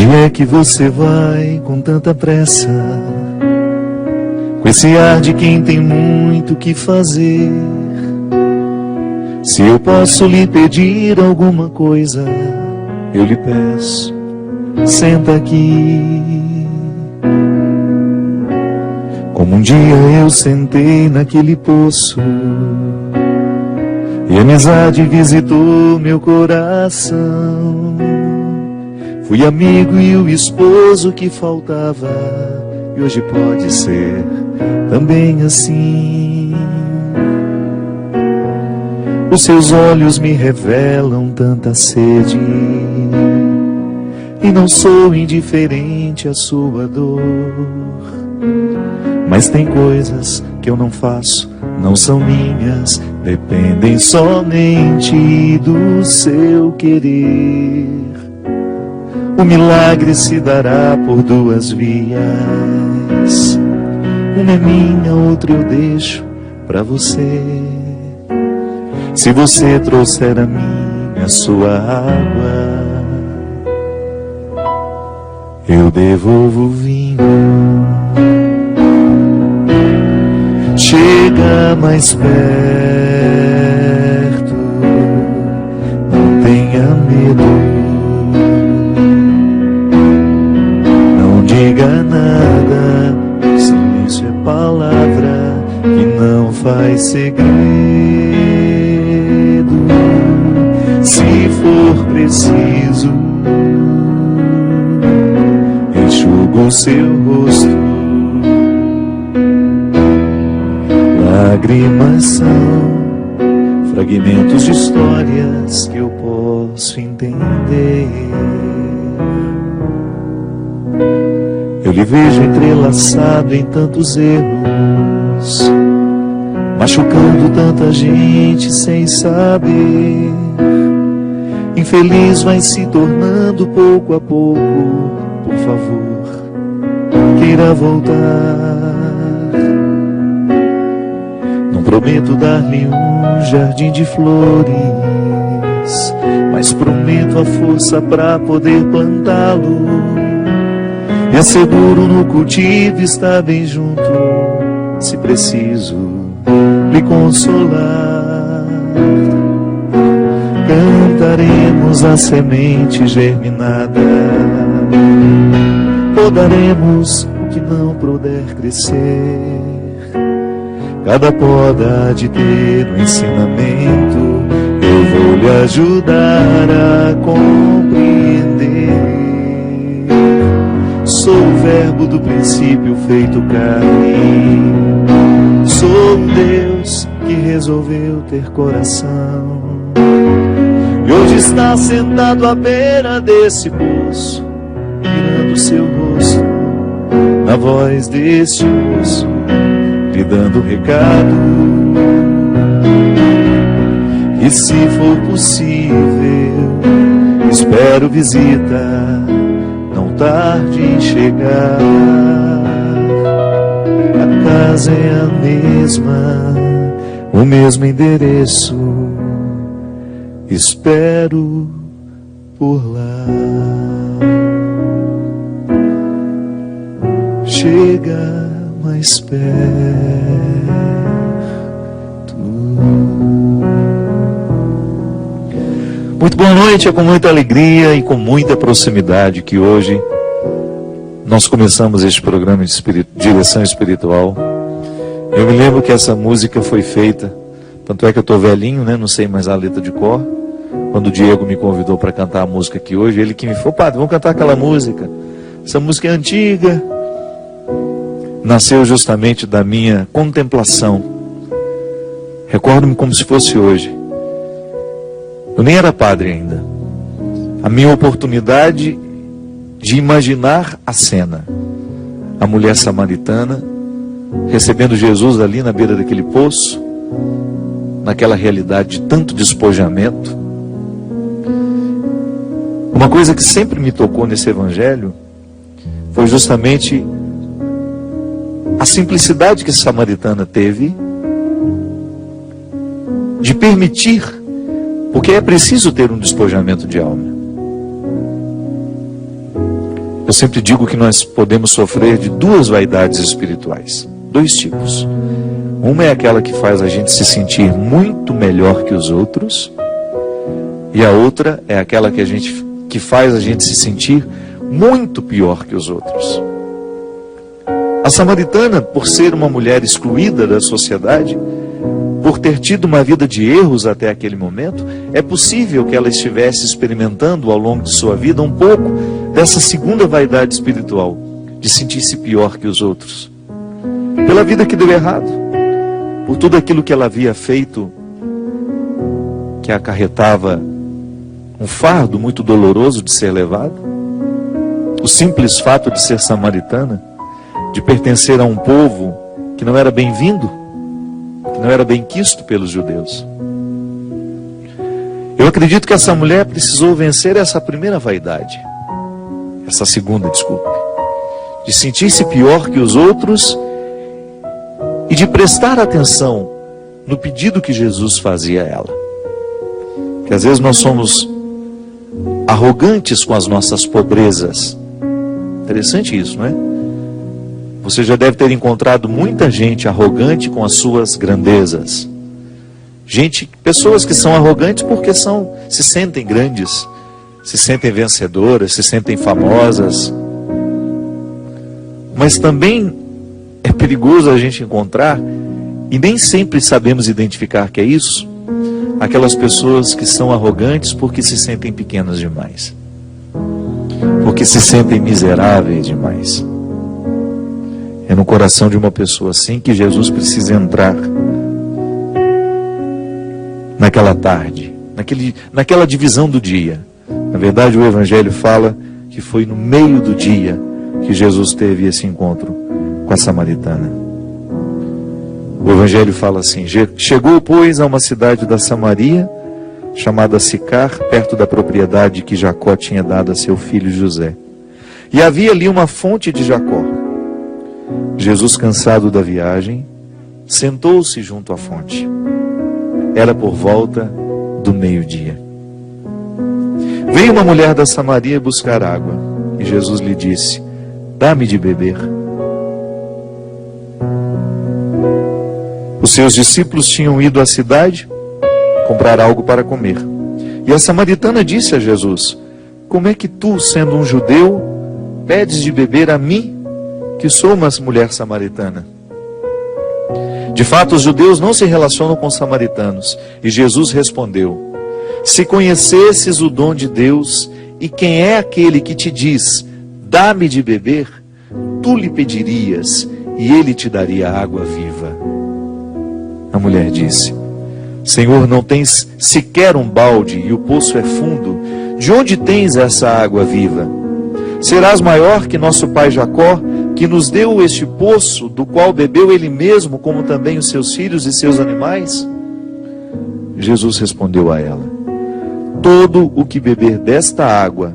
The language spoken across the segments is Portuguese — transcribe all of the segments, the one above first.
Onde é que você vai com tanta pressa? Com esse ar de quem tem muito o que fazer. Se eu posso lhe pedir alguma coisa, eu lhe peço, senta aqui. Como um dia eu sentei naquele poço e a amizade visitou meu coração. Fui amigo e o esposo que faltava, e hoje pode ser também assim. Os seus olhos me revelam tanta sede, e não sou indiferente à sua dor. Mas tem coisas que eu não faço, não são minhas, dependem somente do seu querer. O milagre se dará por duas vias. Uma é minha, outra eu deixo pra você. Se você trouxer a mim a sua água, eu devolvo o vinho. Chega mais perto, não tenha medo. Diga nada, silêncio é palavra que não faz segredo. Se for preciso, enxugo o seu rosto. Lágrimas são fragmentos de histórias que eu posso entender. Eu lhe vejo entrelaçado em tantos erros, machucando tanta gente sem saber. Infeliz vai se tornando pouco a pouco. Por favor, queira voltar. Não prometo dar-lhe um jardim de flores, mas prometo a força para poder plantá-lo. E asseguro no cultivo estar bem junto, se preciso lhe consolar. Cantaremos a semente germinada, podaremos o que não puder crescer. Cada poda há de ter um ensinamento, eu vou lhe ajudar a compreender. Sou o verbo do princípio feito carne. Sou um Deus que resolveu ter coração. E hoje está sentado à beira desse poço, mirando seu rosto na voz deste moço, lhe dando um recado. E se for possível, espero visita, tarde em chegar. A casa é a mesma, o mesmo endereço. Espero por lá. Chega mais perto. Muito boa noite, é com muita alegria e com muita proximidade que hoje nós começamos este programa de direção espiritual. Eu me lembro que essa música foi feita, tanto é que eu estou velhinho, né? Não sei mais a letra de cor. Quando o Diego me convidou para cantar a música aqui hoje, ele que me falou: padre, vamos cantar aquela música. Essa música é antiga. Nasceu justamente da minha contemplação. Recordo-me como se fosse hoje. Eu nem era padre ainda. A minha oportunidade de imaginar a cena. A mulher samaritana recebendo Jesus ali na beira daquele poço, naquela realidade de tanto despojamento. Uma coisa que sempre me tocou nesse evangelho foi justamente a simplicidade que a samaritana teve de permitir, porque é preciso ter um despojamento de alma. Eu sempre digo que nós podemos sofrer de duas vaidades espirituais, dois tipos. Uma é aquela que faz a gente se sentir muito melhor que os outros, e a outra é aquela que faz a gente se sentir muito pior que os outros. A samaritana, por ser uma mulher excluída da sociedade, por ter tido uma vida de erros até aquele momento, é possível que ela estivesse experimentando ao longo de sua vida um pouco dessa segunda vaidade espiritual, de sentir-se pior que os outros. Pela vida que deu errado, por tudo aquilo que ela havia feito, que acarretava um fardo muito doloroso de ser levado, o simples fato de ser samaritana, de pertencer a um povo que não era bem-vindo, que não era bem-quisto pelos judeus. Eu acredito que essa mulher precisou vencer essa primeira vaidade, essa segunda, desculpe, de sentir-se pior que os outros e de prestar atenção no pedido que Jesus fazia a ela. Que às vezes nós somos arrogantes com as nossas pobrezas. Interessante isso, não é? Você já deve ter encontrado muita gente arrogante com as suas grandezas. Pessoas que são arrogantes porque se sentem grandes, se sentem vencedoras, se sentem famosas. Mas também é perigoso a gente encontrar, e nem sempre sabemos identificar que é isso, aquelas pessoas que são arrogantes porque se sentem pequenas demais, porque se sentem miseráveis demais. É no coração de uma pessoa assim que Jesus precisa entrar naquela tarde, naquela divisão do dia. Na verdade, o Evangelho fala que foi no meio do dia que Jesus teve esse encontro com a samaritana. O Evangelho fala assim: chegou, pois, a uma cidade da Samaria, chamada Sicar, perto da propriedade que Jacó tinha dado a seu filho José. E havia ali uma fonte de Jacó. Jesus, cansado da viagem, sentou-se junto à fonte. Era por volta do meio-dia. Veio uma mulher da Samaria buscar água, e Jesus lhe disse: dá-me de beber. Os seus discípulos tinham ido à cidade comprar algo para comer. E a samaritana disse a Jesus: como é que tu, sendo um judeu, pedes de beber a mim, que sou uma mulher samaritana? De fato, os judeus não se relacionam com os samaritanos. E Jesus respondeu: se conhecesses o dom de Deus, e quem é aquele que te diz, dá-me de beber, tu lhe pedirias, e ele te daria água viva. A mulher disse: Senhor, não tens sequer um balde, e o poço é fundo. De onde tens essa água viva? Serás maior que nosso pai Jacó, que nos deu este poço, do qual bebeu ele mesmo, como também os seus filhos e seus animais? Jesus respondeu a ela: todo o que beber desta água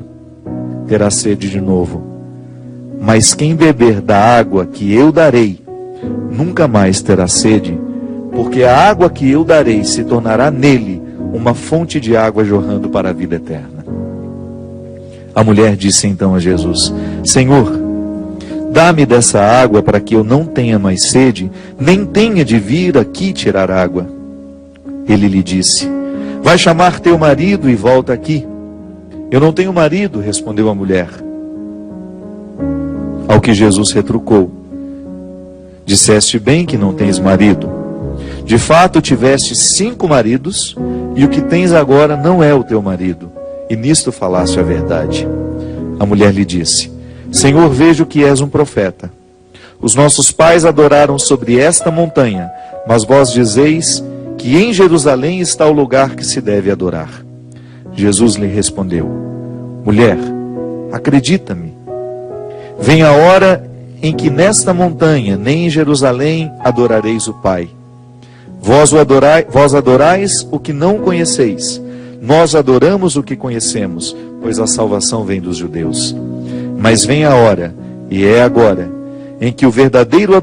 terá sede de novo. Mas quem beber da água que eu darei, nunca mais terá sede, porque a água que eu darei se tornará nele uma fonte de água jorrando para a vida eterna. A mulher disse então a Jesus: Senhor, dá-me dessa água para que eu não tenha mais sede, nem tenha de vir aqui tirar água. Ele lhe disse: vai chamar teu marido e volta aqui. Eu não tenho marido, respondeu a mulher. Ao que Jesus retrucou: disseste bem que não tens marido. De fato tiveste 5 maridos, e o que tens agora não é o teu marido, e nisto falaste a verdade. A mulher lhe disse: Senhor, vejo que és um profeta. Os nossos pais adoraram sobre esta montanha, mas vós dizeis que em Jerusalém está o lugar que se deve adorar. Jesus lhe respondeu: mulher, acredita-me, vem a hora em que nesta montanha, nem em Jerusalém, adorareis o Pai. Vós adorais o que não conheceis, nós adoramos o que conhecemos, pois a salvação vem dos judeus. Mas vem a hora, e é agora, em que os verdadeiros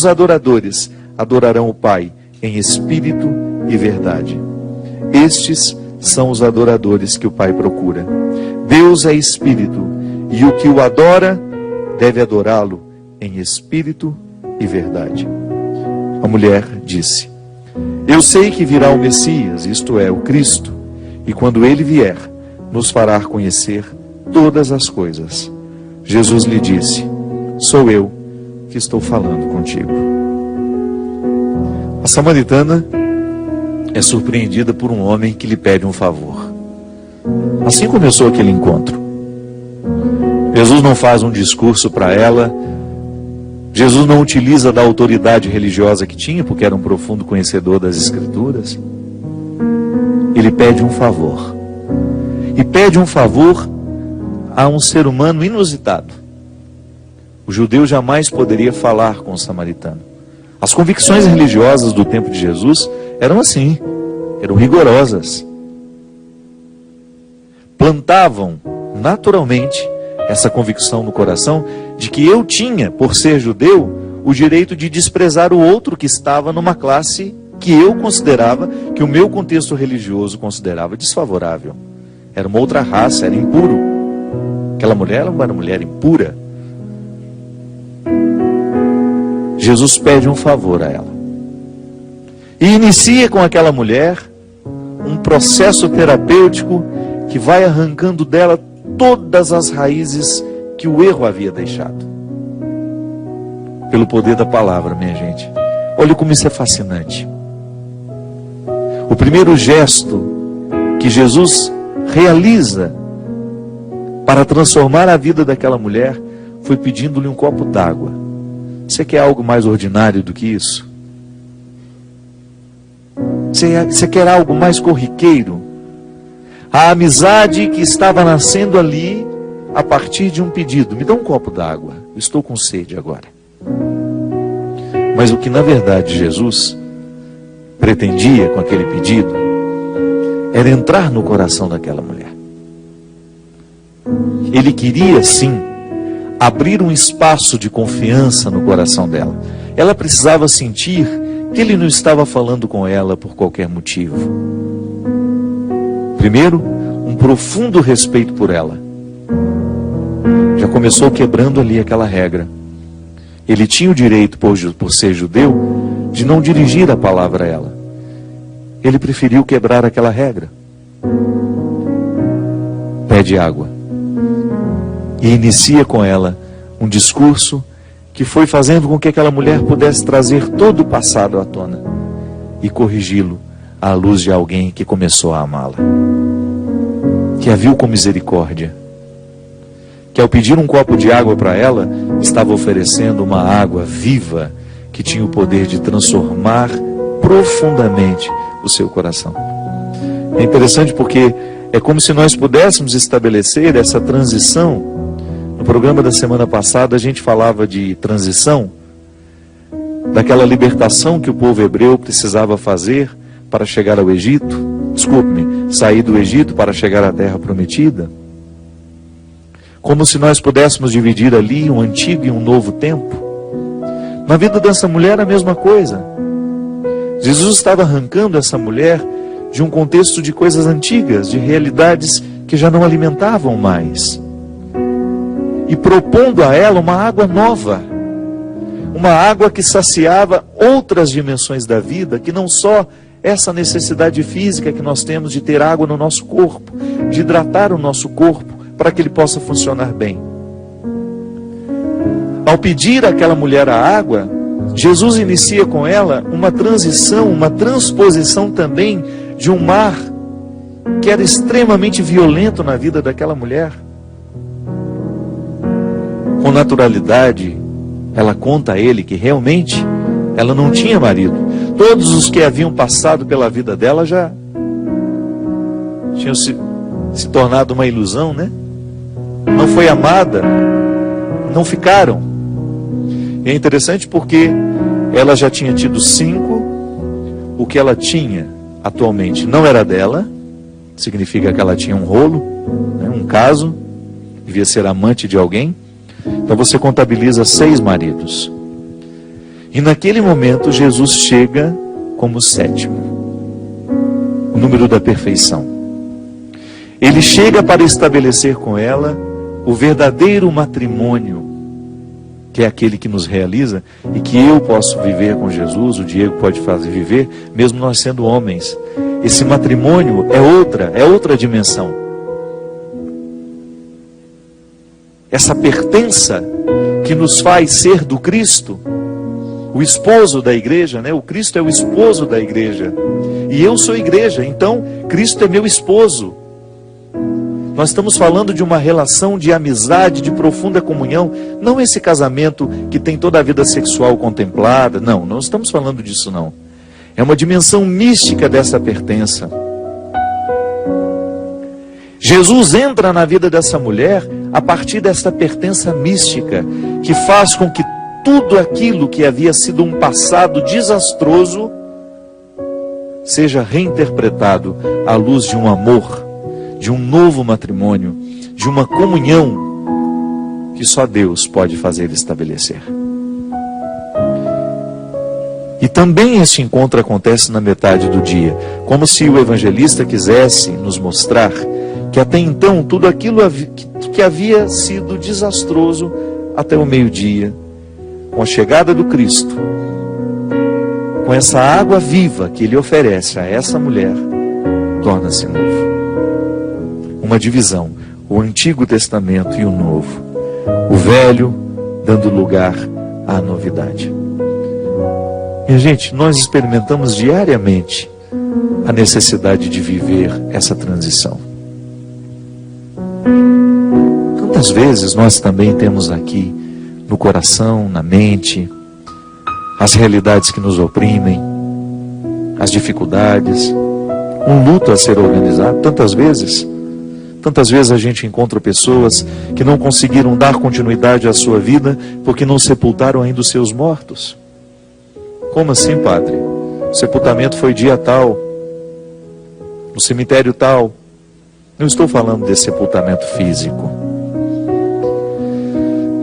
adoradores, adorarão o Pai em espírito e verdade. Estes são os adoradores que o Pai procura. Deus é espírito, e o que o adora deve adorá-lo em espírito e verdade. A mulher disse: eu sei que virá o Messias, isto é, o Cristo, e quando ele vier, nos fará conhecer todas as coisas. Jesus lhe disse: sou eu que estou falando contigo. A samaritana é surpreendida por um homem que lhe pede um favor. Assim começou aquele encontro. Jesus não faz um discurso para ela. Jesus não utiliza da autoridade religiosa que tinha, porque era um profundo conhecedor das Escrituras. Ele pede um favor. E pede um favor a um ser humano inusitado. O judeu jamais poderia falar com o samaritano. As convicções religiosas do tempo de Jesus eram assim, eram rigorosas. Plantavam naturalmente essa convicção no coração de que eu tinha, por ser judeu, o direito de desprezar o outro que estava numa classe que eu considerava, que o meu contexto religioso considerava desfavorável. Era uma outra raça, era impuro. Aquela mulher era uma mulher impura. Jesus pede um favor a ela. E inicia com aquela mulher um processo terapêutico que vai arrancando dela todas as raízes que o erro havia deixado. Pelo poder da palavra, minha gente. Olha como isso é fascinante. O primeiro gesto que Jesus realiza para transformar a vida daquela mulher foi pedindo-lhe um copo d'água. Você quer algo mais ordinário do que isso? Você quer algo mais corriqueiro? A amizade que estava nascendo ali a partir de um pedido: me dá um copo d'água, estou com sede agora. Mas o que na verdade Jesus pretendia com aquele pedido era entrar no coração daquela mulher. Ele queria sim abrir um espaço de confiança no coração dela. Ela precisava sentir que ele não estava falando com ela por qualquer motivo. Primeiro, um profundo respeito por ela. Já começou quebrando ali aquela regra. Ele tinha o direito, por ser judeu, de não dirigir a palavra a ela. Ele preferiu quebrar aquela regra. Pede água. E inicia com ela um discurso que foi fazendo com que aquela mulher pudesse trazer todo o passado à tona e corrigi-lo à luz de alguém que começou a amá-la, que a viu com misericórdia, que ao pedir um copo de água para ela, estava oferecendo uma água viva que tinha o poder de transformar profundamente o seu coração. É interessante porque é como se nós pudéssemos estabelecer essa transição. No programa da semana passada a gente falava de transição, daquela libertação que o povo hebreu precisava fazer para chegar ao Egito, sair do Egito para chegar à terra prometida. Como se nós pudéssemos dividir ali um antigo e um novo tempo. Na vida dessa mulher a mesma coisa. Jesus estava arrancando essa mulher de um contexto de coisas antigas, de realidades que já não alimentavam mais, e propondo a ela uma água nova, uma água que saciava outras dimensões da vida, que não só essa necessidade física que nós temos de ter água no nosso corpo, de hidratar o nosso corpo para que ele possa funcionar bem. Ao pedir àquela mulher a água, Jesus inicia com ela uma transição, uma transposição também de um mar que era extremamente violento na vida daquela mulher. Com naturalidade, ela conta a ele que realmente ela não tinha marido. Todos os que haviam passado pela vida dela já tinham se tornado uma ilusão, né? Não foi amada, não ficaram. E é interessante porque ela já tinha tido 5, o que ela tinha atualmente não era dela, significa que ela tinha um rolo, né, um caso, devia ser amante de alguém. Então você contabiliza 6 maridos. E naquele momento Jesus chega como 7º, o número da perfeição. Ele chega para estabelecer com ela o verdadeiro matrimônio, que é aquele que nos realiza e que eu posso viver com Jesus, o Diego pode fazer viver, mesmo nós sendo homens. Esse matrimônio é outra dimensão. Essa pertença que nos faz ser do Cristo, o esposo da igreja, né? O Cristo é o esposo da igreja. E eu sou igreja, então Cristo é meu esposo. Nós estamos falando de uma relação de amizade, de profunda comunhão, não esse casamento que tem toda a vida sexual contemplada, não estamos falando disso não. É uma dimensão mística dessa pertença. Jesus entra na vida dessa mulher a partir dessa pertença mística, que faz com que tudo aquilo que havia sido um passado desastroso seja reinterpretado à luz de um amor, de um novo matrimônio, de uma comunhão que só Deus pode fazer estabelecer. E também este encontro acontece na metade do dia, como se o evangelista quisesse nos mostrar que até então tudo aquilo que havia sido desastroso até o meio-dia, com a chegada do Cristo, com essa água viva que Ele oferece a essa mulher, torna-se novo. Uma divisão, o Antigo Testamento e o Novo, o Velho dando lugar à novidade. Minha gente, nós experimentamos diariamente a necessidade de viver essa transição. Quantas vezes nós também temos aqui no coração, na mente, as realidades que nos oprimem, as dificuldades, um luto a ser organizado. Tantas vezes a gente encontra pessoas que não conseguiram dar continuidade à sua vida porque não sepultaram ainda os seus mortos. Como assim, padre? O sepultamento foi dia tal, no cemitério tal. Não estou falando desse sepultamento físico.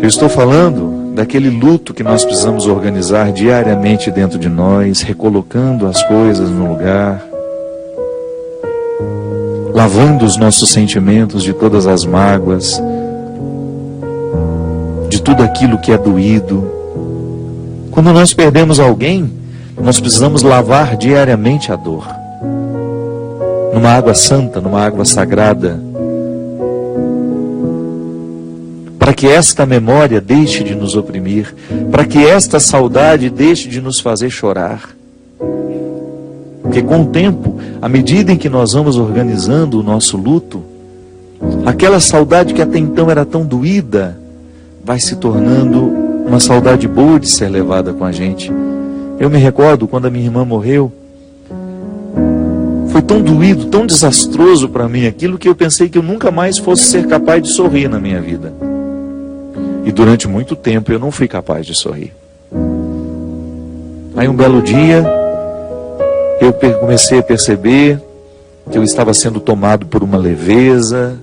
Eu estou falando daquele luto que nós precisamos organizar diariamente dentro de nós, recolocando as coisas no lugar, lavando os nossos sentimentos de todas as mágoas, de tudo aquilo que é doído. Quando nós perdemos alguém, nós precisamos lavar diariamente a dor, numa água santa, numa água sagrada, para que esta memória deixe de nos oprimir, para que esta saudade deixe de nos fazer chorar. Porque com o tempo, à medida em que nós vamos organizando o nosso luto, aquela saudade que até então era tão doída, vai se tornando uma saudade boa de ser levada com a gente. Eu me recordo quando a minha irmã morreu, foi tão doído, tão desastroso para mim aquilo, que eu pensei que eu nunca mais fosse ser capaz de sorrir na minha vida. E durante muito tempo eu não fui capaz de sorrir. Aí um belo dia, eu comecei a perceber que eu estava sendo tomado por uma leveza,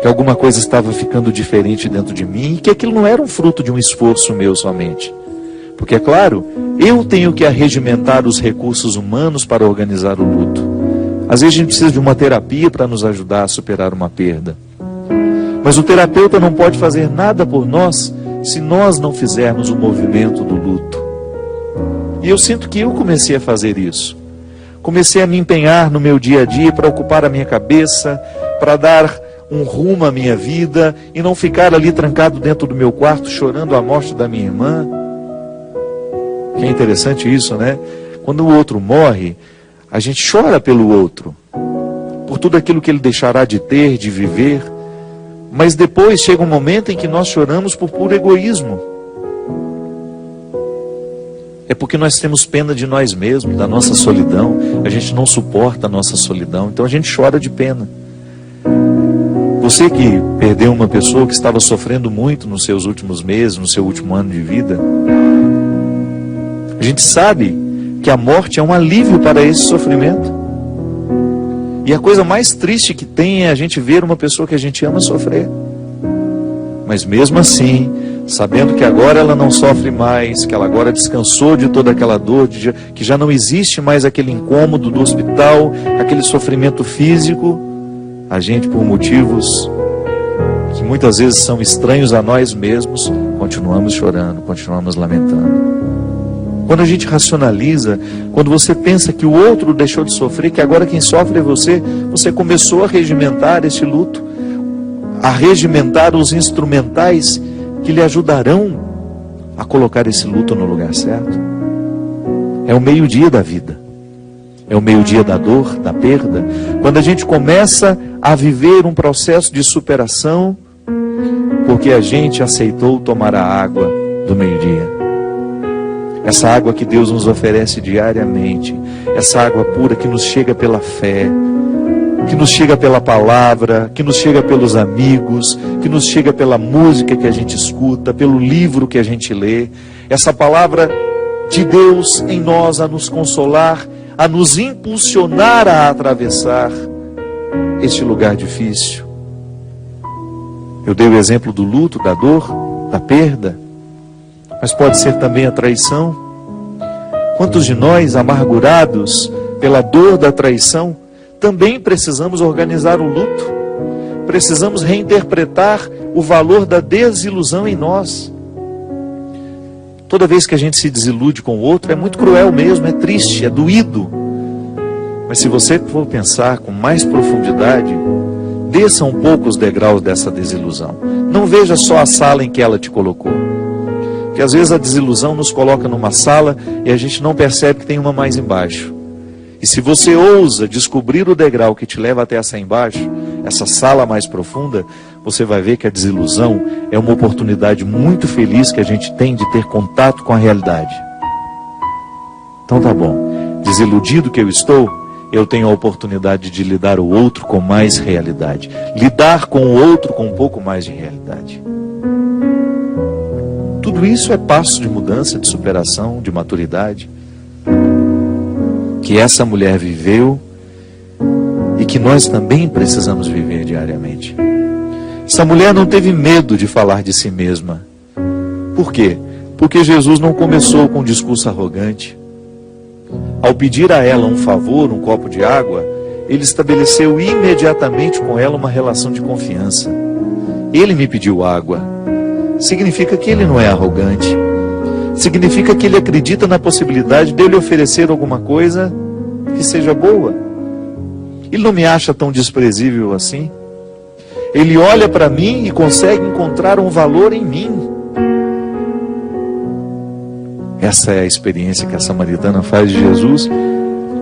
que alguma coisa estava ficando diferente dentro de mim, e que aquilo não era um fruto de um esforço meu somente. Porque, é claro, eu tenho que arregimentar os recursos humanos para organizar o luto. Às vezes a gente precisa de uma terapia para nos ajudar a superar uma perda. Mas o terapeuta não pode fazer nada por nós se nós não fizermos o movimento do luto. E eu sinto que eu comecei a fazer isso. Comecei a me empenhar no meu dia a dia para ocupar a minha cabeça, para dar um rumo à minha vida e não ficar ali trancado dentro do meu quarto chorando a morte da minha irmã. Que é interessante isso, né? Quando o outro morre, a gente chora pelo outro, por tudo aquilo que ele deixará de ter, de viver. Mas depois chega um momento em que nós choramos por puro egoísmo. É porque nós temos pena de nós mesmos, da nossa solidão. A gente não suporta a nossa solidão, então a gente chora de pena. Você que perdeu uma pessoa que estava sofrendo muito nos seus últimos meses, no seu último ano de vida, a gente sabe que a morte é um alívio para esse sofrimento. E a coisa mais triste que tem é a gente ver uma pessoa que a gente ama sofrer. Mas mesmo assim, sabendo que agora ela não sofre mais, que ela agora descansou de toda aquela dor, que já não existe mais aquele incômodo do hospital, aquele sofrimento físico, a gente, por motivos que muitas vezes são estranhos a nós mesmos, continuamos chorando, continuamos lamentando. Quando a gente racionaliza, quando você pensa que o outro deixou de sofrer, que agora quem sofre é você, você começou a regimentar esse luto, a regimentar os instrumentais que lhe ajudarão a colocar esse luto no lugar certo. É o meio-dia da vida, é o meio-dia da dor, da perda, quando a gente começa a viver um processo de superação, porque a gente aceitou tomar a água do meio-dia. Essa água que Deus nos oferece diariamente, essa água pura que nos chega pela fé, que nos chega pela palavra, que nos chega pelos amigos, que nos chega pela música que a gente escuta, pelo livro que a gente lê. Essa palavra de Deus em nós a nos consolar, a nos impulsionar a atravessar este lugar difícil. Eu dei o exemplo do luto, da dor, da perda, mas pode ser também a traição. Quantos de nós, amargurados pela dor da traição, também precisamos organizar o luto, precisamos reinterpretar o valor da desilusão em nós. Toda vez que a gente se desilude com o outro, é muito cruel mesmo, é triste, é doído. Mas se você for pensar com mais profundidade, desça um pouco os degraus dessa desilusão. Não veja só a sala em que ela te colocou. Porque às vezes a desilusão nos coloca numa sala e a gente não percebe que tem uma mais embaixo. E se você ousa descobrir o degrau que te leva até essa embaixo, essa sala mais profunda, você vai ver que a desilusão é uma oportunidade muito feliz que a gente tem de ter contato com a realidade. Então tá bom, desiludido que eu estou, eu tenho a oportunidade de lidar o outro com mais realidade. Lidar com o outro com um pouco mais de realidade. Tudo isso é passo de mudança, de superação, de maturidade, que essa mulher viveu e que nós também precisamos viver diariamente. Essa mulher não teve medo de falar de si mesma. Por quê? Porque Jesus não começou com um discurso arrogante. Ao pedir a ela um favor, um copo de água, ele estabeleceu imediatamente com ela uma relação de confiança. Ele me pediu água. Significa que ele não é arrogante. Significa que ele acredita na possibilidade de eu lhe oferecer alguma coisa que seja boa. Ele não me acha tão desprezível assim. Ele olha para mim e consegue encontrar um valor em mim. Essa é a experiência que a samaritana faz de Jesus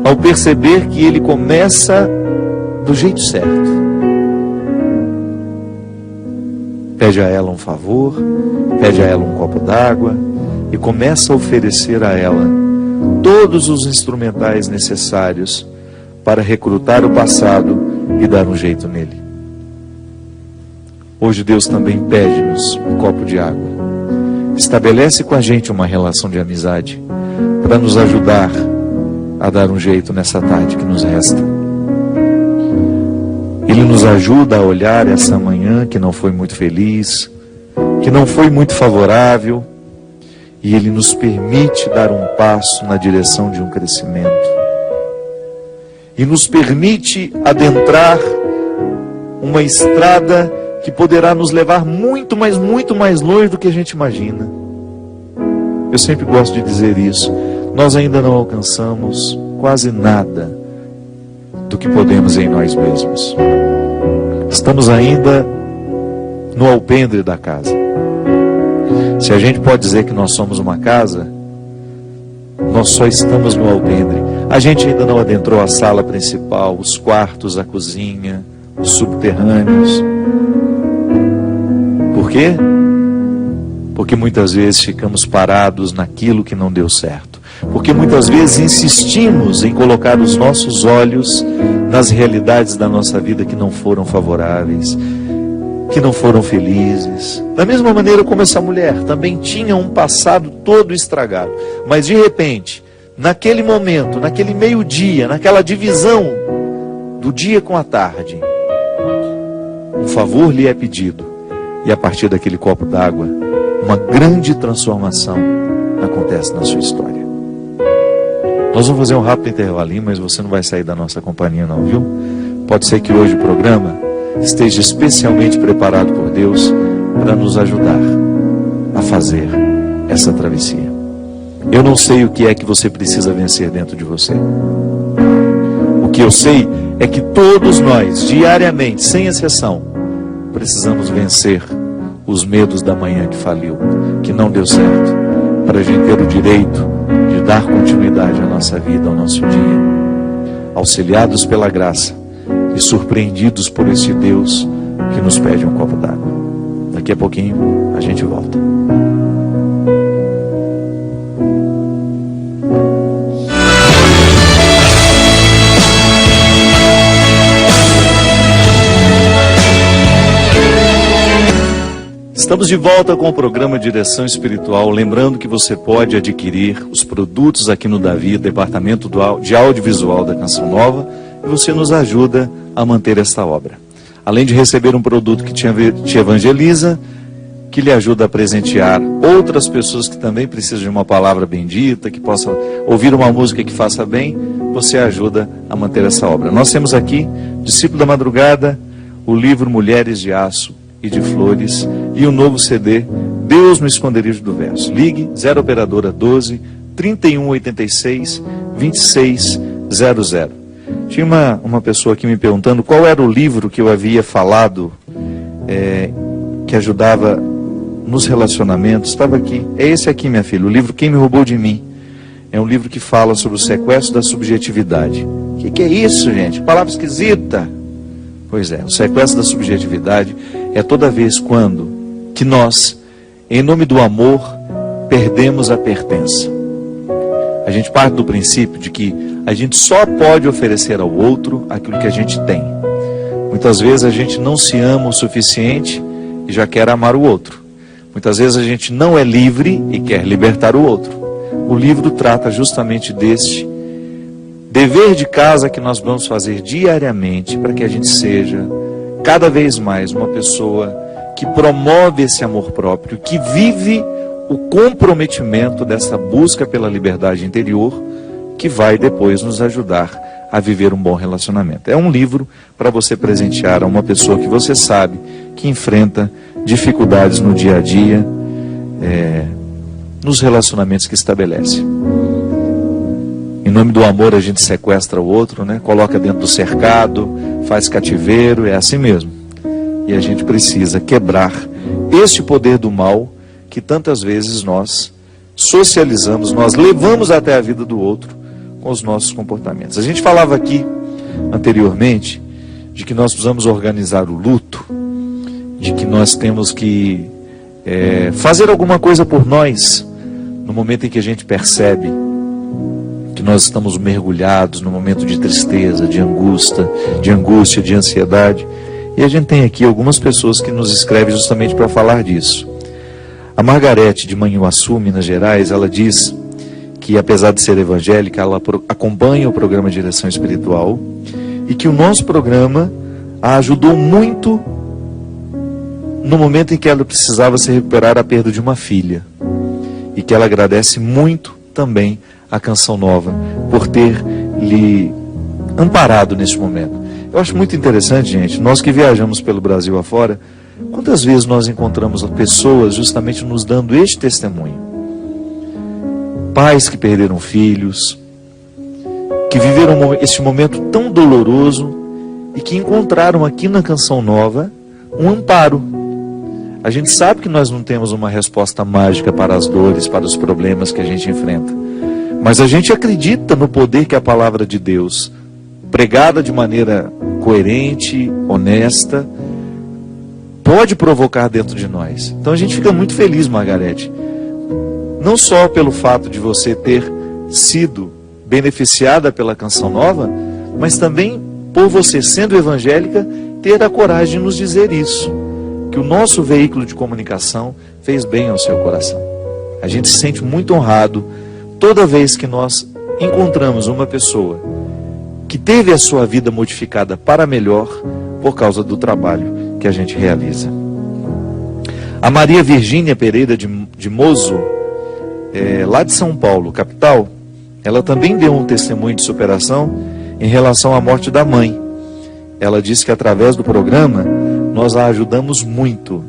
ao perceber que ele começa do jeito certo. Pede a ela um favor, pede a ela um copo d'água e começa a oferecer a ela todos os instrumentais necessários para recrutar o passado e dar um jeito nele. Hoje Deus também pede-nos um copo de água. Estabelece com a gente uma relação de amizade para nos ajudar a dar um jeito nessa tarde que nos resta. Ele nos ajuda a olhar essa manhã que não foi muito feliz, que não foi muito favorável, e Ele nos permite dar um passo na direção de um crescimento. E nos permite adentrar uma estrada que poderá nos levar muito mais longe do que a gente imagina. Eu sempre gosto de dizer isso. Nós ainda não alcançamos quase nada do que podemos em nós mesmos. Estamos ainda no alpendre da casa. Se a gente pode dizer que nós somos uma casa, nós só estamos no alpendre. A gente ainda não adentrou a sala principal, os quartos, a cozinha, os subterrâneos. Por quê? Porque muitas vezes ficamos parados naquilo que não deu certo. Porque muitas vezes insistimos em colocar os nossos olhos nas realidades da nossa vida que não foram favoráveis, que não foram felizes. Da mesma maneira como essa mulher também tinha um passado todo estragado. Mas de repente, naquele momento, naquele meio-dia, naquela divisão do dia com a tarde, um favor lhe é pedido. E a partir daquele copo d'água, uma grande transformação acontece na sua história. Nós vamos fazer um rápido intervalinho, mas você não vai sair da nossa companhia não, viu? Pode ser que hoje o programa esteja especialmente preparado por Deus para nos ajudar a fazer essa travessia. Eu não sei o que é que você precisa vencer dentro de você. O que eu sei é que todos nós, diariamente, sem exceção, precisamos vencer os medos da manhã que faliu, que não deu certo, para a gente ter o direito de dar continuidade à nossa vida, ao nosso dia, auxiliados pela graça e surpreendidos por esse Deus que nos pede um copo d'água. Daqui a pouquinho a gente volta. Estamos de volta com o programa Direção Espiritual, lembrando que você pode adquirir os produtos aqui no Davi, departamento de audiovisual da Canção Nova, e você nos ajuda a manter esta obra. Além de receber um produto que te evangeliza, que lhe ajuda a presentear outras pessoas que também precisam de uma palavra bendita, que possa ouvir uma música que faça bem, você ajuda a manter essa obra. Nós temos aqui, Discípulo da Madrugada, o livro Mulheres de Aço e de Flores e o novo CD Deus no Esconderijo do Verso. Ligue 0 operadora 12 3186 2600. Tinha uma pessoa aqui me perguntando qual era o livro que eu havia falado que ajudava nos relacionamentos. Estava aqui, é esse aqui, minha filha, o livro Quem Me Roubou de Mim. É um livro que fala sobre o sequestro da subjetividade. O que é isso, gente? Palavra esquisita. Pois é, o sequestro da subjetividade é toda vez que nós, em nome do amor, perdemos a pertença. A gente parte do princípio de que a gente só pode oferecer ao outro aquilo que a gente tem. Muitas vezes a gente não se ama o suficiente e já quer amar o outro. Muitas vezes a gente não é livre e quer libertar o outro. O livro trata justamente deste dever de casa que nós vamos fazer diariamente para que a gente seja cada vez mais uma pessoa que promove esse amor próprio, que vive o comprometimento dessa busca pela liberdade interior, que vai depois nos ajudar a viver um bom relacionamento. É um livro para você presentear a uma pessoa que você sabe que enfrenta dificuldades no dia a dia, nos relacionamentos que estabelece. Em nome do amor a gente sequestra o outro, né? Coloca dentro do cercado, faz cativeiro, é assim mesmo. E a gente precisa quebrar este poder do mal que tantas vezes nós socializamos, nós levamos até a vida do outro com os nossos comportamentos. A gente falava aqui anteriormente de que nós precisamos organizar o luto, de que nós temos que fazer alguma coisa por nós no momento em que a gente percebe que nós estamos mergulhados no momento de tristeza, de angústia, de ansiedade. E a gente tem aqui algumas pessoas que nos escrevem justamente para falar disso. A Margarete de Manhuaçu, Minas Gerais, ela diz que apesar de ser evangélica, ela acompanha o programa Direção Espiritual e que o nosso programa a ajudou muito no momento em que ela precisava se recuperar da perda de uma filha. E que ela agradece muito também a Canção Nova por ter lhe amparado nesse momento. Eu acho muito interessante, gente, nós que viajamos pelo Brasil afora, quantas vezes nós encontramos pessoas justamente nos dando este testemunho. Pais que perderam filhos, que viveram esse momento tão doloroso e que encontraram aqui na Canção Nova um amparo. A gente sabe que nós não temos uma resposta mágica para as dores, para os problemas que a gente enfrenta. Mas a gente acredita no poder que a palavra de Deus, pregada de maneira coerente, honesta, pode provocar dentro de nós. Então a gente fica muito feliz, Margarete. Não só pelo fato de você ter sido beneficiada pela Canção Nova, mas também por você, sendo evangélica, ter a coragem de nos dizer isso. Que o nosso veículo de comunicação fez bem ao seu coração. A gente se sente muito honrado toda vez que nós encontramos uma pessoa que teve a sua vida modificada para melhor por causa do trabalho que a gente realiza. A Maria Virgínia Pereira de Mozo, lá de São Paulo, capital, ela também deu um testemunho de superação em relação à morte da mãe. ela disse que através do programa nós a ajudamos muito.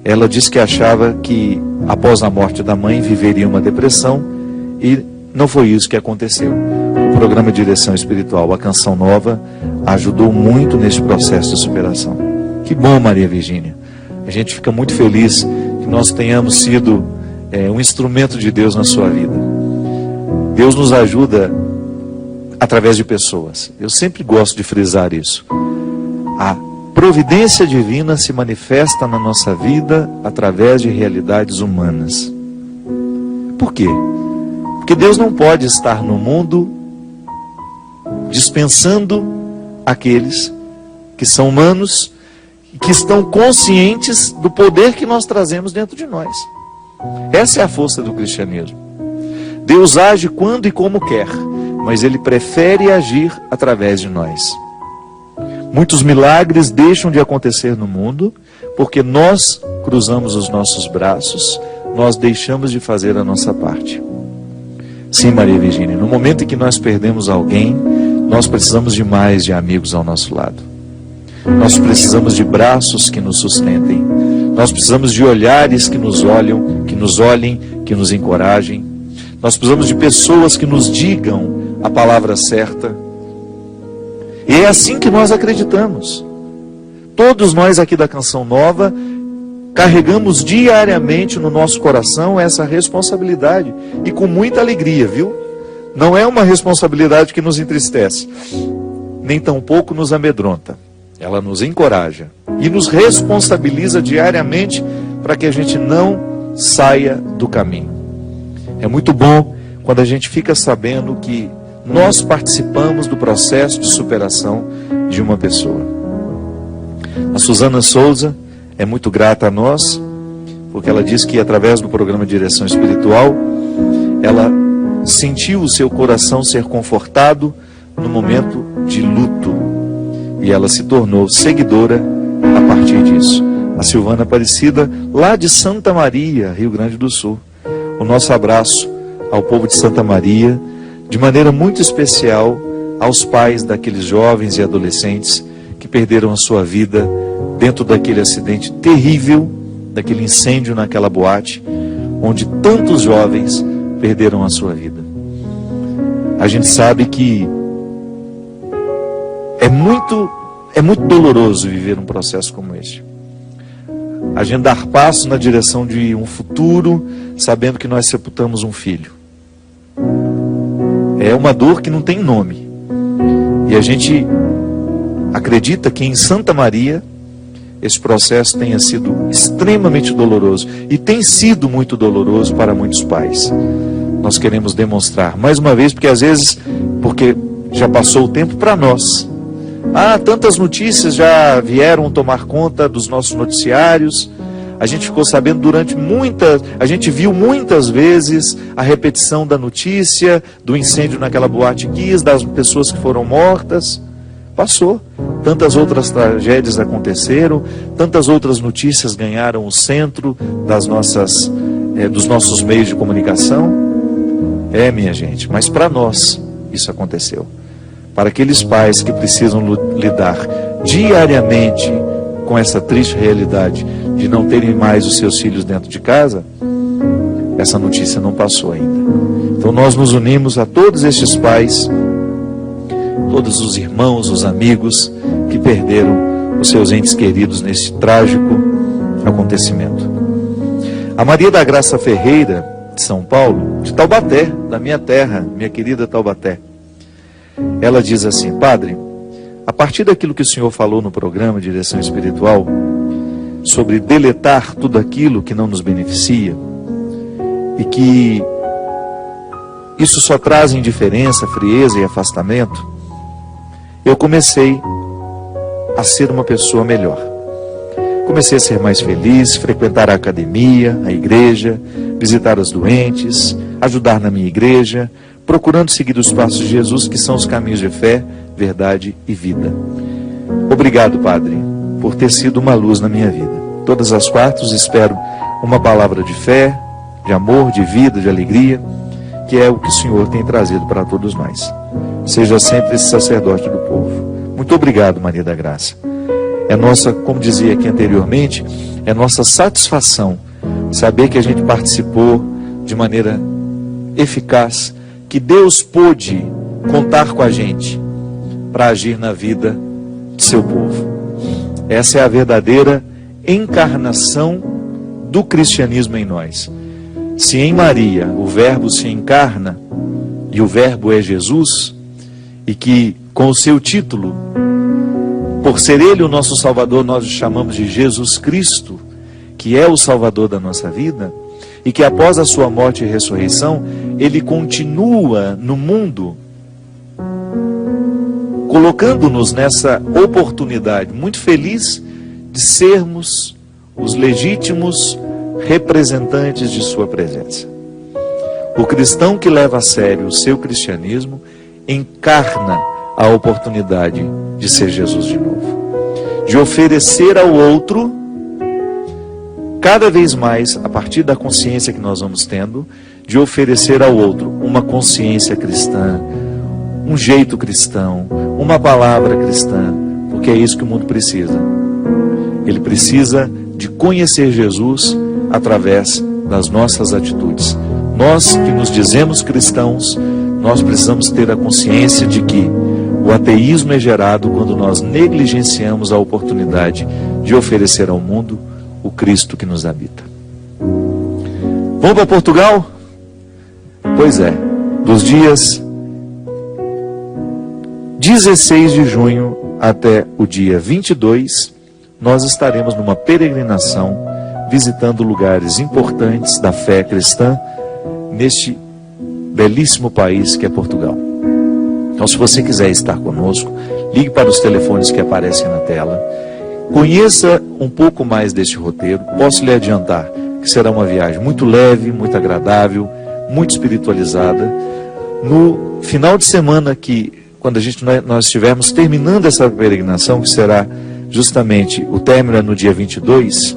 Ela disse que achava que após a morte da mãe viveria uma depressão, e não foi isso que aconteceu. O programa Direção Espiritual, a Canção Nova, ajudou muito nesse processo de superação. Que bom, Maria Virgínia. A gente fica muito feliz que nós tenhamos sido um instrumento de Deus na sua vida. Deus nos ajuda através de pessoas. Eu sempre gosto de frisar isso. A providência divina se manifesta na nossa vida através de realidades humanas. Por quê? Porque Deus não pode estar no mundo dispensando aqueles que são humanos e que estão conscientes do poder que nós trazemos dentro de nós. Essa é a força do cristianismo. Deus age quando e como quer, mas Ele prefere agir através de nós. Muitos milagres deixam de acontecer no mundo porque nós cruzamos os nossos braços, nós deixamos de fazer a nossa parte. Sim, Maria Virgínia, no momento em que nós perdemos alguém, nós precisamos de mais de amigos ao nosso lado. Nós precisamos de braços que nos sustentem. Nós precisamos de olhares que nos olhem, que nos encorajem. Nós precisamos de pessoas que nos digam a palavra certa. E é assim que nós acreditamos. Todos nós aqui da Canção Nova carregamos diariamente no nosso coração essa responsabilidade. E com muita alegria, viu? Não é uma responsabilidade que nos entristece, nem tampouco nos amedronta. Ela nos encoraja e nos responsabiliza diariamente para que a gente não saia do caminho. É muito bom quando a gente fica sabendo que nós participamos do processo de superação de uma pessoa. A Suzana Souza é muito grata a nós, porque ela diz que através do programa Direção Espiritual, ela sentiu o seu coração ser confortado no momento de luto. E ela se tornou seguidora a partir disso. A Silvana Aparecida, lá de Santa Maria, Rio Grande do Sul. O nosso abraço ao povo de Santa Maria, de maneira muito especial aos pais daqueles jovens e adolescentes que perderam a sua vida dentro daquele acidente terrível, daquele incêndio naquela boate, onde tantos jovens perderam a sua vida. A gente sabe que é muito doloroso viver um processo como este. A gente dar passo na direção de um futuro, sabendo que nós sepultamos um filho. É uma dor que não tem nome. E a gente acredita que em Santa Maria esse processo tenha sido extremamente doloroso. E tem sido muito doloroso para muitos pais. Nós queremos demonstrar, mais uma vez, porque às vezes, porque já passou o tempo para nós. Tantas notícias já vieram tomar conta dos nossos noticiários. A gente ficou sabendo a gente viu muitas vezes a repetição da notícia, do incêndio naquela boate Kiss, das pessoas que foram mortas. Passou. Tantas outras tragédias aconteceram, tantas outras notícias ganharam o centro dos nossos meios de comunicação. Minha gente, mas para nós isso aconteceu. Para aqueles pais que precisam lidar diariamente com essa triste realidade de não terem mais os seus filhos dentro de casa, essa notícia não passou ainda. Então nós nos unimos a todos estes pais, todos os irmãos, os amigos que perderam os seus entes queridos nesse trágico acontecimento. A Maria da Graça Ferreira, de São Paulo, de Taubaté, da minha terra, minha querida Taubaté, ela diz assim: Padre, a partir daquilo que o senhor falou no programa Direção Espiritual, sobre deletar tudo aquilo que não nos beneficia, e que isso só traz indiferença, frieza e afastamento, eu comecei a ser uma pessoa melhor. Comecei a ser mais feliz, frequentar a academia, a igreja, visitar os doentes, ajudar na minha igreja, procurando seguir os passos de Jesus, que são os caminhos de fé, verdade e vida. Obrigado, Padre, por ter sido uma luz na minha vida. Todas as quartas espero uma palavra de fé, de amor, de vida, de alegria, que é o que o Senhor tem trazido para todos nós. Seja sempre esse sacerdote do povo. Muito obrigado, Maria da Graça. É nossa, como dizia aqui anteriormente, é nossa satisfação saber que a gente participou de maneira eficaz, que Deus pôde contar com a gente para agir na vida de seu povo. Essa é a verdadeira encarnação do cristianismo em nós. Se em Maria o Verbo se encarna, e o Verbo é Jesus, e que com o seu título, por ser Ele o nosso Salvador, nós o chamamos de Jesus Cristo, que é o Salvador da nossa vida, e que após a sua morte e ressurreição, Ele continua no mundo, colocando-nos nessa oportunidade muito feliz de sermos os legítimos representantes de sua presença. O cristão que leva a sério o seu cristianismo encarna a oportunidade de ser Jesus de novo, de oferecer ao outro, cada vez mais, a partir da consciência que nós vamos tendo, de oferecer ao outro uma consciência cristã, um jeito cristão, uma palavra cristã, porque é isso que o mundo precisa. Ele precisa de conhecer Jesus através das nossas atitudes. Nós que nos dizemos cristãos, nós precisamos ter a consciência de que o ateísmo é gerado quando nós negligenciamos a oportunidade de oferecer ao mundo o Cristo que nos habita. Vamos para Portugal? Pois é, dos dias 16 de junho até o dia 22, nós estaremos numa peregrinação, visitando lugares importantes da fé cristã, neste belíssimo país que é Portugal. Então, se você quiser estar conosco, ligue para os telefones que aparecem na tela, conheça um pouco mais deste roteiro. Posso lhe adiantar que será uma viagem muito leve, muito agradável, muito espiritualizada. No final de semana que, quando nós estivermos terminando essa peregrinação, que será justamente o término no dia 22,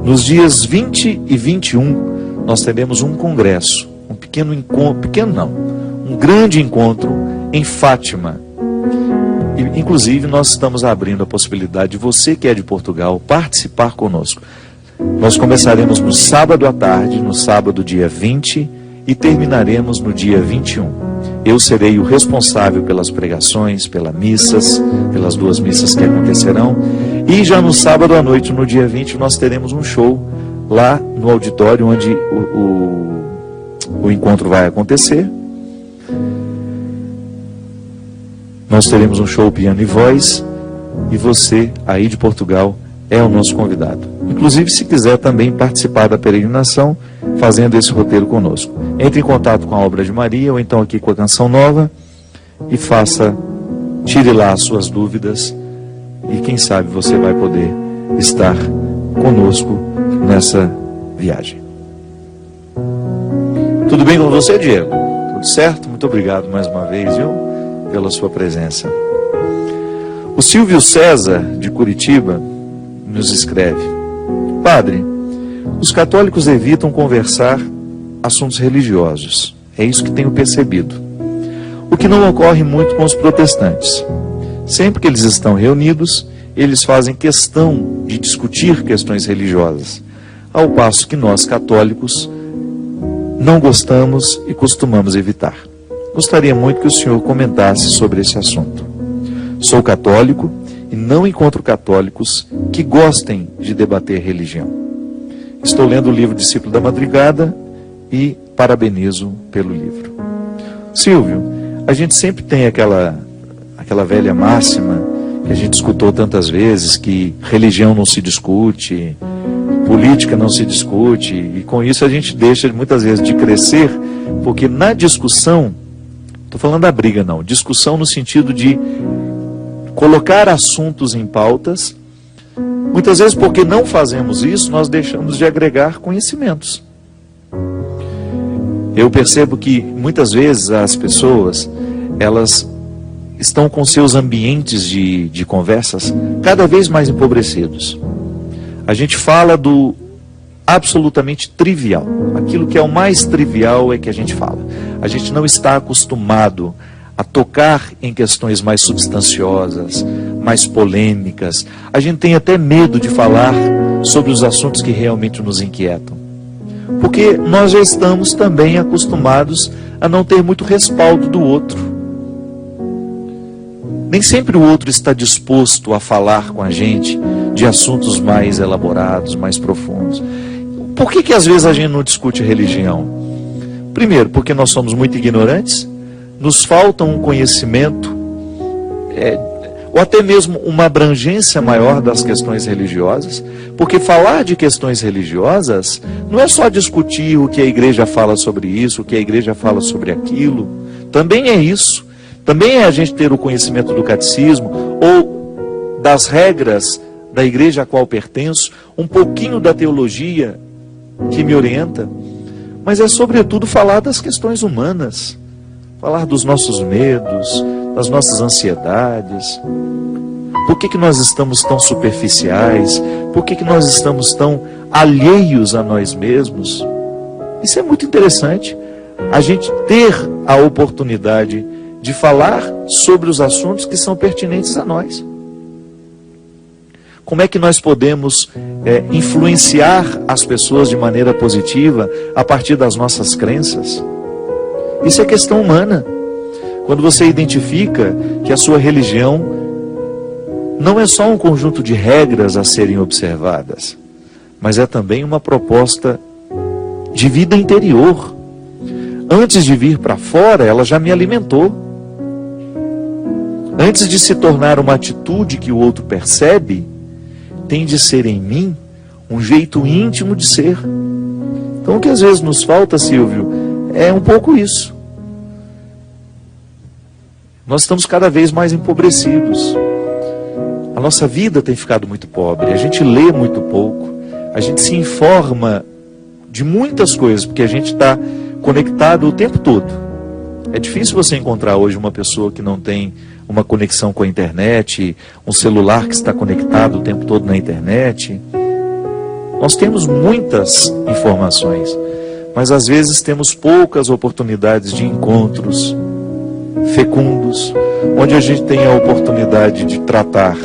nos dias 20 e 21, nós teremos um congresso, um pequeno encontro, um grande encontro em Fátima. E, inclusive, nós estamos abrindo a possibilidade de você que é de Portugal participar conosco. Nós começaremos no sábado à tarde, no sábado dia 20, e terminaremos no dia 21. Eu serei o responsável pelas pregações, pelas duas missas que acontecerão. E já no sábado à noite, no dia 20, nós teremos um show lá no auditório onde o encontro vai acontecer. Nós teremos um show piano e voz, e você aí de Portugal é o nosso convidado. Inclusive, se quiser também participar da peregrinação, fazendo esse roteiro conosco, entre em contato com a Obra de Maria, ou então aqui com a Canção Nova, e tire lá as suas dúvidas, e quem sabe você vai poder estar conosco nessa viagem. Tudo bem com você, Diego? Tudo certo? Muito obrigado mais uma vez, viu, pela sua presença. O Silvio César, de Curitiba, nos escreve: Padre, os católicos evitam conversar assuntos religiosos. É isso que tenho percebido. O que não ocorre muito com os protestantes. Sempre que eles estão reunidos, eles fazem questão de discutir questões religiosas, ao passo que nós, católicos, não gostamos e costumamos evitar. Gostaria muito que o senhor comentasse sobre esse assunto. Sou católico e não encontro católicos que gostem de debater religião. Estou lendo o livro Discípulo da Madrugada e parabenizo pelo livro. Silvio, a gente sempre tem aquela velha máxima que a gente escutou tantas vezes, que religião não se discute, política não se discute, e com isso a gente deixa muitas vezes de crescer, porque na discussão, estou falando da briga não, discussão no sentido de colocar assuntos em pautas, muitas vezes porque não fazemos isso, nós deixamos de agregar conhecimentos. Eu percebo que muitas vezes as pessoas, elas estão com seus ambientes de conversas cada vez mais empobrecidos. A gente fala do absolutamente trivial. Aquilo que é o mais trivial é que a gente fala. A gente não está acostumado a tocar em questões mais substanciosas, mais polêmicas. A gente tem até medo de falar sobre os assuntos que realmente nos inquietam. Porque nós já estamos também acostumados a não ter muito respaldo do outro. Nem sempre o outro está disposto a falar com a gente de assuntos mais elaborados, mais profundos. Por que às vezes a gente não discute religião? Primeiro, porque nós somos muito ignorantes, nos falta um conhecimento, ou até mesmo uma abrangência maior das questões religiosas, porque falar de questões religiosas não é só discutir o que a igreja fala sobre isso, o que a igreja fala sobre aquilo, também é isso, também é a gente ter o conhecimento do catecismo, ou das regras da igreja a qual pertenço, um pouquinho da teologia que me orienta, mas é sobretudo falar das questões humanas, falar dos nossos medos, das nossas ansiedades. Por que nós estamos tão superficiais? Por que nós estamos tão alheios a nós mesmos? Isso é muito interessante, a gente ter a oportunidade de falar sobre os assuntos que são pertinentes a nós. Como é que nós podemos influenciar as pessoas de maneira positiva a partir das nossas crenças? Isso é questão humana. Quando você identifica que a sua religião não é só um conjunto de regras a serem observadas, mas é também uma proposta de vida interior. Antes de vir para fora, ela já me alimentou. Antes de se tornar uma atitude que o outro percebe, tem de ser em mim um jeito íntimo de ser. Então o que às vezes nos falta, Silvio, é um pouco isso. Nós estamos cada vez mais empobrecidos. A nossa vida tem ficado muito pobre, a gente lê muito pouco, a gente se informa de muitas coisas, porque a gente está conectado o tempo todo. É difícil você encontrar hoje uma pessoa que não tem uma conexão com a internet, um celular que está conectado o tempo todo na internet. Nós temos muitas informações, mas às vezes temos poucas oportunidades de encontros fecundos, onde a gente tem a oportunidade de tratar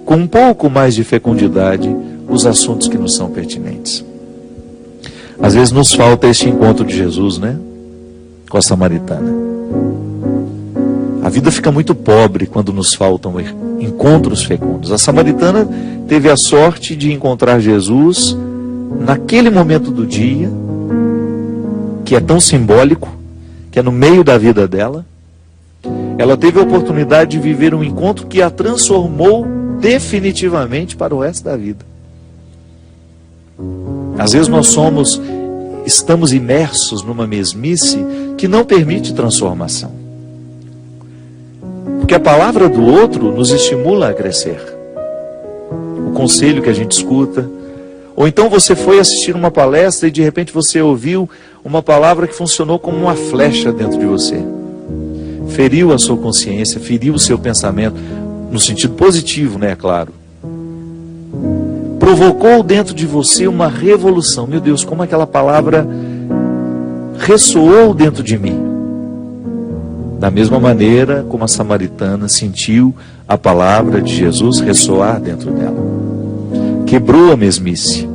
com um pouco mais de fecundidade os assuntos que nos são pertinentes. Às vezes nos falta este encontro de Jesus, né? Com a samaritana. A vida fica muito pobre quando nos faltam encontros fecundos. A samaritana teve a sorte de encontrar Jesus naquele momento do dia, que é tão simbólico, que é no meio da vida dela. Ela teve a oportunidade de viver um encontro que a transformou definitivamente para o resto da vida. Às vezes nós estamos imersos numa mesmice que não permite transformação. Porque a palavra do outro nos estimula a crescer. O conselho que a gente escuta. Ou então você foi assistir uma palestra e de repente você ouviu uma palavra que funcionou como uma flecha dentro de você. Feriu a sua consciência, feriu o seu pensamento, no sentido positivo, né, claro. Provocou dentro de você uma revolução. Meu Deus, como aquela palavra ressoou dentro de mim. Da mesma maneira como a samaritana sentiu a palavra de Jesus ressoar dentro dela. Quebrou a mesmice.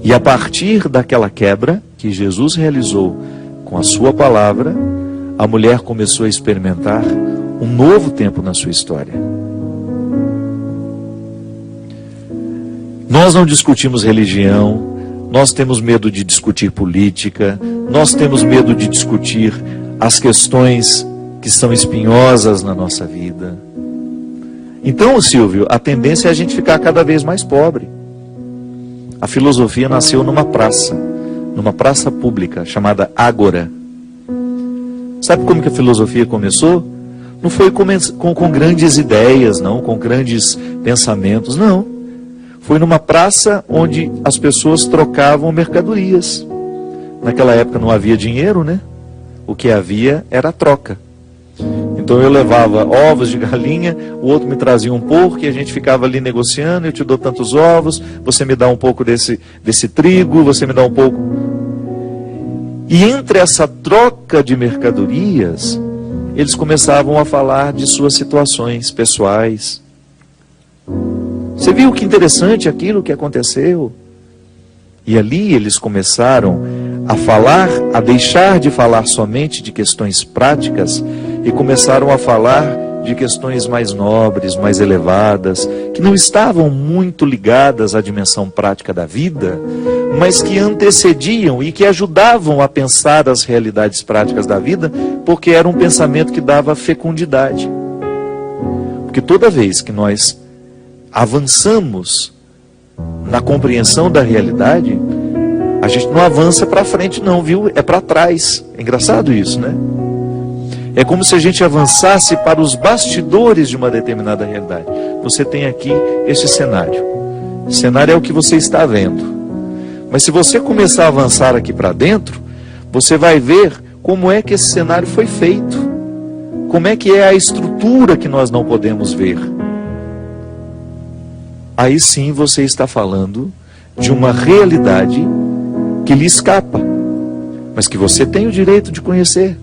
E a partir daquela quebra que Jesus realizou com a sua palavra, a mulher começou a experimentar um novo tempo na sua história. Nós não discutimos religião, nós temos medo de discutir política, nós temos medo de discutir as questões que são espinhosas na nossa vida. Então, Silvio, a tendência é a gente ficar cada vez mais pobre. A filosofia nasceu numa praça pública, chamada Ágora. Sabe como que a filosofia começou? Não foi com grandes ideias, não, com grandes pensamentos, não. Foi numa praça onde as pessoas trocavam mercadorias. Naquela época não havia dinheiro, né? O que havia era a troca. Então eu levava ovos de galinha, o outro me trazia um porco e a gente ficava ali negociando. Eu te dou tantos ovos, você me dá um pouco desse trigo, você me dá um pouco. E entre essa troca de mercadorias, eles começavam a falar de suas situações pessoais. Você viu que interessante aquilo que aconteceu? E ali eles começaram a falar, a deixar de falar somente de questões práticas e começaram a falar de questões mais nobres, mais elevadas, que não estavam muito ligadas à dimensão prática da vida, mas que antecediam e que ajudavam a pensar as realidades práticas da vida, porque era um pensamento que dava fecundidade. Porque toda vez que nós avançamos na compreensão da realidade, a gente não avança para frente não, viu? É para trás. É engraçado isso, né? É como se a gente avançasse para os bastidores de uma determinada realidade. Você tem aqui esse cenário. O cenário é o que você está vendo. Mas se você começar a avançar aqui para dentro, você vai ver como é que esse cenário foi feito. Como é que é a estrutura que nós não podemos ver. Aí sim você está falando de uma realidade que lhe escapa, mas que você tem o direito de conhecer.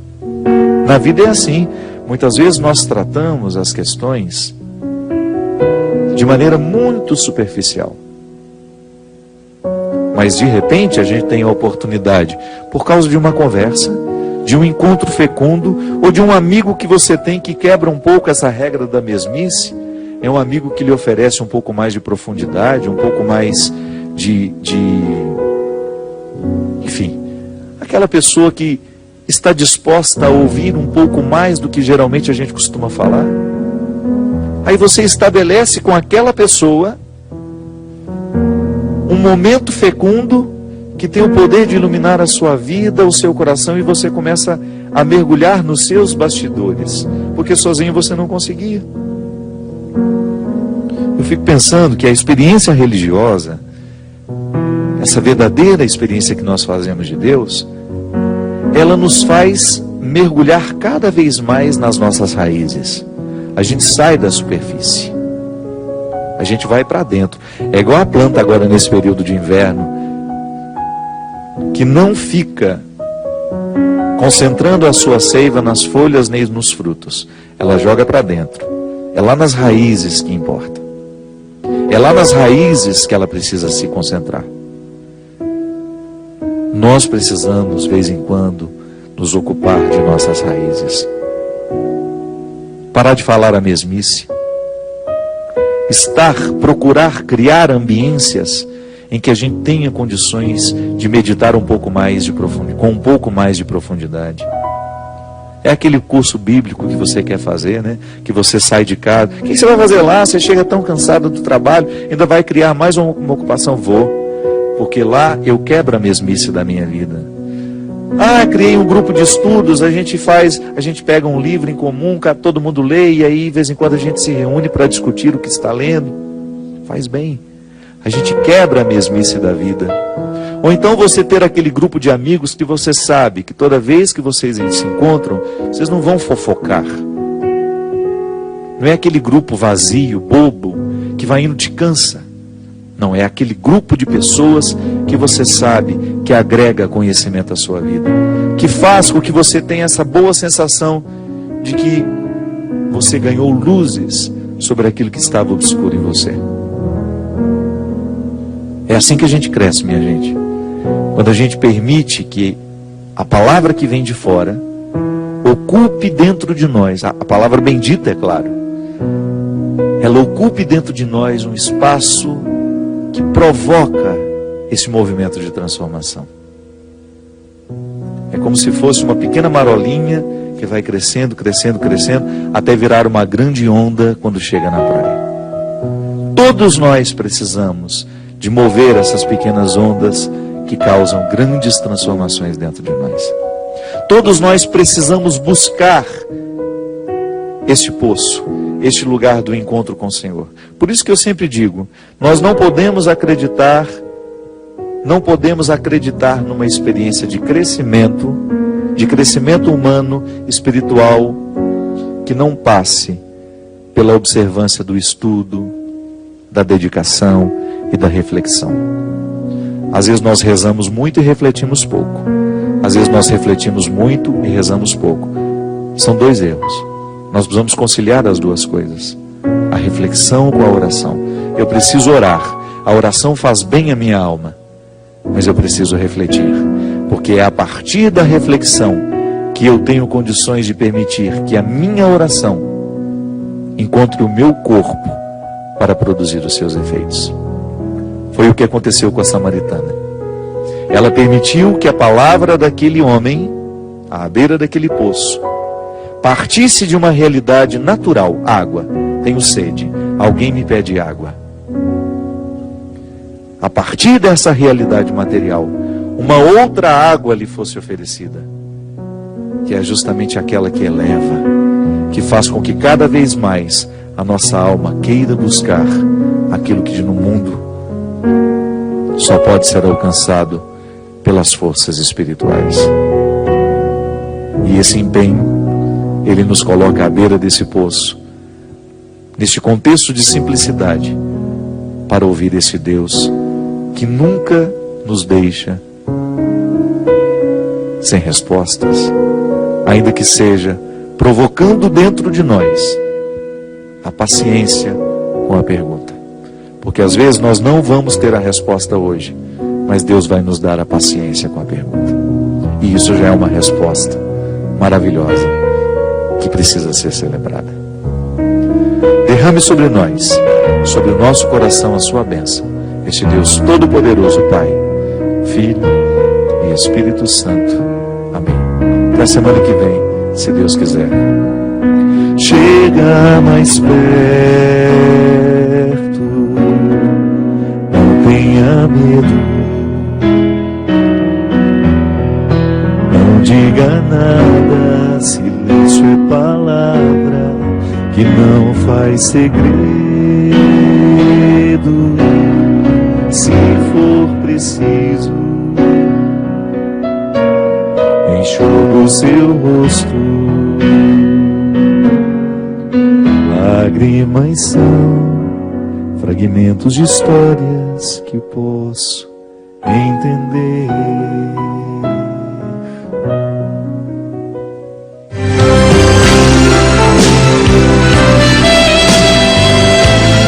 Na vida é assim. Muitas vezes nós tratamos as questões de maneira muito superficial. Mas de repente a gente tem a oportunidade, por causa de uma conversa, de um encontro fecundo, ou de um amigo que você tem que quebra um pouco essa regra da mesmice. É um amigo que lhe oferece um pouco mais de profundidade, um pouco mais enfim, aquela pessoa que está disposta a ouvir um pouco mais do que geralmente a gente costuma falar. Aí você estabelece com aquela pessoa um momento fecundo que tem o poder de iluminar a sua vida, o seu coração, e você começa a mergulhar nos seus bastidores, porque sozinho você não conseguia. Eu fico pensando que a experiência religiosa, essa verdadeira experiência que nós fazemos de Deus, ela nos faz mergulhar cada vez mais nas nossas raízes. A gente sai da superfície, a gente vai para dentro. É igual a planta agora nesse período de inverno, que não fica concentrando a sua seiva nas folhas nem nos frutos. Ela joga para dentro. É lá nas raízes que importa. É lá nas raízes que ela precisa se concentrar. Nós precisamos, de vez em quando, nos ocupar de nossas raízes. Parar de falar a mesmice. Procurar criar ambiências em que a gente tenha condições de meditar um pouco mais com um pouco mais de profundidade. É aquele curso bíblico que você quer fazer, né? Que você sai de casa. O que você vai fazer lá? Você chega tão cansado do trabalho, ainda vai criar mais uma ocupação? Vou. Porque lá eu quebro a mesmice da minha vida. Criei um grupo de estudos, a gente pega um livro em comum, todo mundo lê, e aí de vez em quando a gente se reúne para discutir o que está lendo. Faz bem. A gente quebra a mesmice da vida. Ou então você ter aquele grupo de amigos que você sabe que toda vez que vocês se encontram, vocês não vão fofocar. Não é aquele grupo vazio, bobo, que vai indo te cansa. Não, é aquele grupo de pessoas que você sabe que agrega conhecimento à sua vida, que faz com que você tenha essa boa sensação de que você ganhou luzes sobre aquilo que estava obscuro em você. É assim que a gente cresce, minha gente. Quando a gente permite que a palavra que vem de fora ocupe dentro de nós, a palavra bendita, é claro, ela ocupe dentro de nós um espaço que provoca esse movimento de transformação. É como se fosse uma pequena marolinha que vai crescendo, crescendo, crescendo, até virar uma grande onda quando chega na praia. Todos nós precisamos de mover essas pequenas ondas que causam grandes transformações dentro de nós. Todos nós precisamos buscar este poço, este lugar do encontro com o Senhor. Por isso que eu sempre digo, nós não podemos acreditar numa experiência de crescimento humano, espiritual, que não passe pela observância do estudo, da dedicação e da reflexão. Às vezes nós rezamos muito e refletimos pouco. Às vezes nós refletimos muito e rezamos pouco. São dois erros. Nós precisamos conciliar as duas coisas. A reflexão com a oração. Eu preciso orar. A oração faz bem à minha alma. Mas eu preciso refletir. Porque é a partir da reflexão que eu tenho condições de permitir que a minha oração encontre o meu corpo para produzir os seus efeitos. Foi o que aconteceu com a samaritana. Ela permitiu que a palavra daquele homem, à beira daquele poço, partisse de uma realidade natural. Água, tenho sede, alguém me pede água. A partir dessa realidade material, uma outra água lhe fosse oferecida, que é justamente aquela que eleva, que faz com que cada vez mais a nossa alma queira buscar aquilo que no mundo só pode ser alcançado pelas forças espirituais. E esse empenho, ele nos coloca à beira desse poço, neste contexto de simplicidade, para ouvir esse Deus que nunca nos deixa sem respostas, ainda que seja provocando dentro de nós a paciência com a pergunta. Porque às vezes nós não vamos ter a resposta hoje, mas Deus vai nos dar a paciência com a pergunta. E isso já é uma resposta maravilhosa que precisa ser celebrada. Derrame sobre nós, sobre o nosso coração, a sua bênção. Este Deus Todo-Poderoso, Pai, Filho e Espírito Santo. Amém. Até a semana que vem, se Deus quiser. Chega mais perto, não tenha medo, não diga nada, silêncio é palavra que não faz segredo. Se for preciso, enxuga o seu rosto. Lágrimas são fragmentos de histórias que eu posso entender.